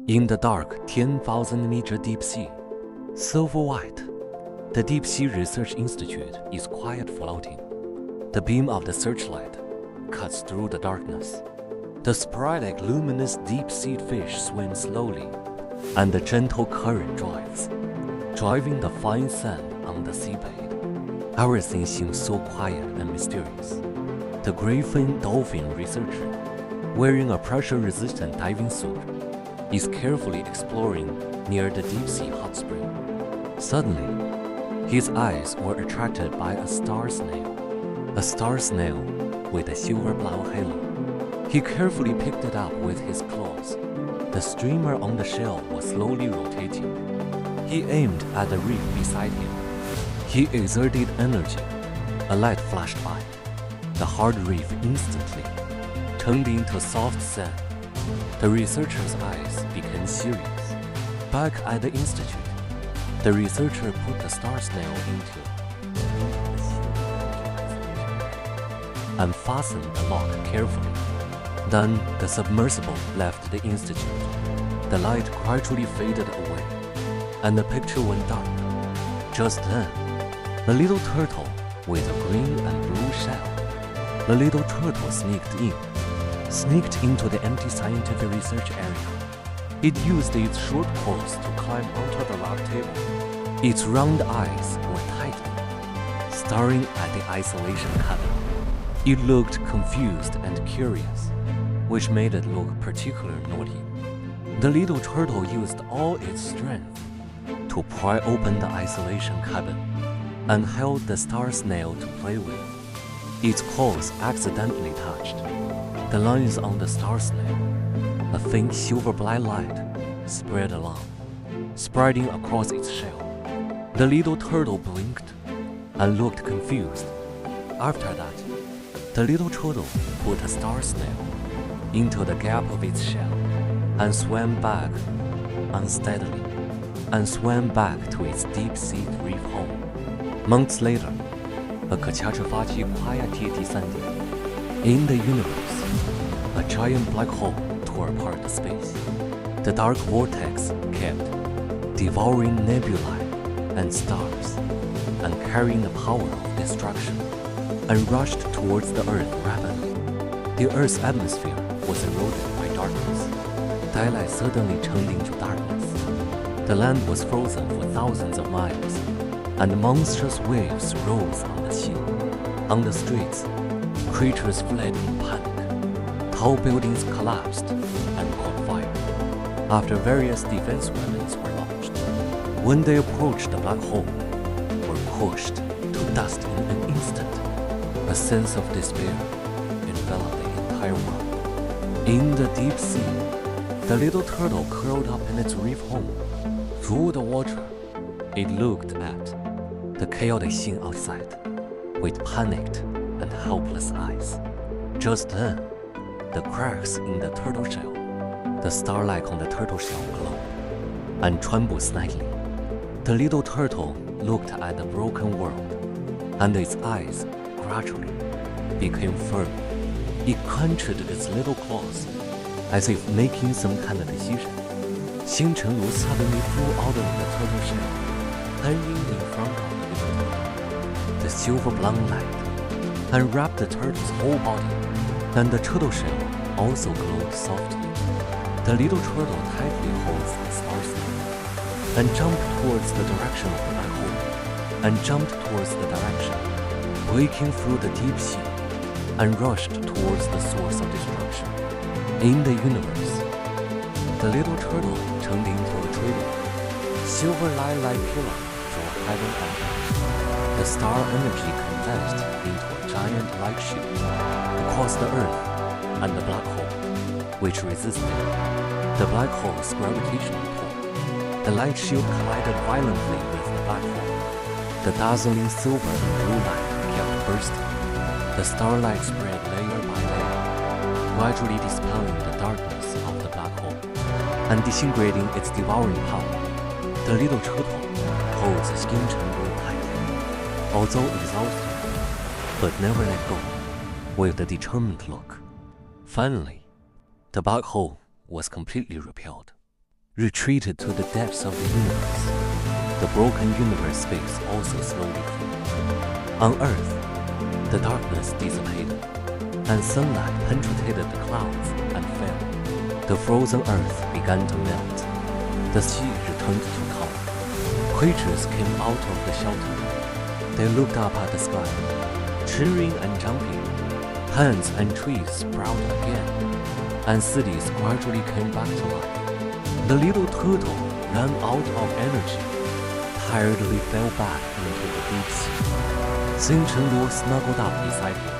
In the dark 10,000-meter deep sea, silver white, the Deep Sea Research Institute is quiet floating. The beam of the searchlight cuts through the darkness. The sporadic luminous deep-sea fish swim slowly, and the gentle current drives, driving the fine sand on the seabed. Everything seems so quiet and mysterious. The gray-fin dolphin researcher, wearing a pressure-resistant diving suit, is carefully exploring near the deep-sea hot spring. Suddenly, his eyes were attracted by a star snail with a silver-brown halo. He carefully picked it up with his claws. The streamer on the shell was slowly rotating. He aimed at the reef beside him. He exerted energy. A light flashed by. The hard reef instantly turned into soft sand. The researcher's eyes became serious. Back at the institute, the researcher put the star snail into and fastened the lock carefully. Then the submersible left the institute. The light gradually faded away, and the picture went dark. Just then, a little turtle with a green and blue shell. The little turtle sneaked into the empty scientific research area. It used its short claws to climb onto the lab table. Its round eyes were tightened, staring at the isolation cabin. It looked confused and curious, which made it look particularly naughty. The little turtle used all its strength to pry open the isolation cabin and held the star snail to play with. Its claws accidentally touched the lines on the star snail. A faint silver black light spread along, spreading across its shell. The little turtle blinked and looked confused. After that, the little turtle put a star snail into the gap of its shell and swam back unsteadily to its deep-sea reef home. Months later, 可掐着发际跨呀贴第3点 In the universe, a giant black hole tore apart space. The dark vortex kept devouring nebulae and stars and carrying the power of destruction, and rushed towards the Earth rapidly. The Earth's atmosphere was eroded by darkness. Daylight suddenly turned into darkness. The land was frozen for thousands of miles, and monstrous waves rose on the sea. On the streets, creatures fled in panic. Tall buildings collapsed and caught fire after various defense weapons were launched. When they approached the black hole, were crushed to dust in an instant. A sense of despair enveloped the entire world. In the deep sea, the little turtle curled up in its reef home. Through the water, it looked at the chaotic scene outside with panicked and helpless eyes. Just then, the cracks in the turtle shell, the starlight on the turtle shell glowed and trembled slightly. The little turtle looked at the broken world, and its eyes gradually became firm. It clenched its little claws, as if making some kind of decision. Xing Chenglu suddenly flew out of the turtle shell, hanging in front of the little turtle. The silver blonde light and wrapped the turtle's whole body, and the turtle shell also glowed softly. The little turtle tightly holds the star snail and jumped towards the direction of the black hole, and jumped towards the direction, breaking through the deep sea, and rushed towards the source of destruction. In the universe, the little turtle turned into a trillion. Silver light pillar drove heaven and earth. The star energy condensed into a giant light shield across the earth and the black hole, which resisted the black hole's gravitational pull. The light shield collided violently with the black hole. The dazzling silver and blue light kept bursting. The starlight spread layer by layer, gradually dispelling the darkness of the black hole and disintegrating its devouring power. The little turtle holds Xing Chenglu tightly, although exhausted, but never let go, with a determined look. Finally, the black hole was completely repelled. retreated to the depths of the universe. The broken universe space also slowly cleared. On Earth, the darkness dissipated, and sunlight penetrated the clouds and fell. The frozen earth began to melt. The sea returned to calm. Creatures came out of the shelter. They looked up at the sky, cheering and jumping. Plants and trees sprouted again, and cities gradually came back to life. The little turtle ran out of energy, tiredly fell back into the deep sea. Xing Chenluo snuggled up beside him,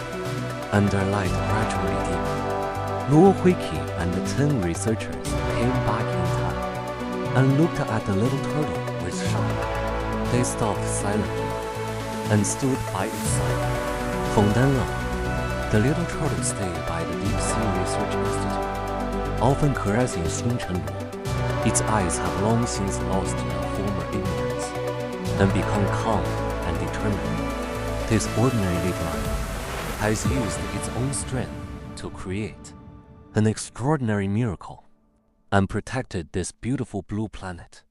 and their light gradually dimmed. Luo Huiqi and the 10 researchers came back in time and looked at the little turtle with shock. They stopped silently and stood by its side. From then on, the little turtle stayed by the Deep Sea Research Institute, often caressing Xing Chenluo. Its eyes have long since lost their former ignorance and become calm and determined. This ordinary little life has used its own strength to create an extraordinary miracle and protected this beautiful blue planet.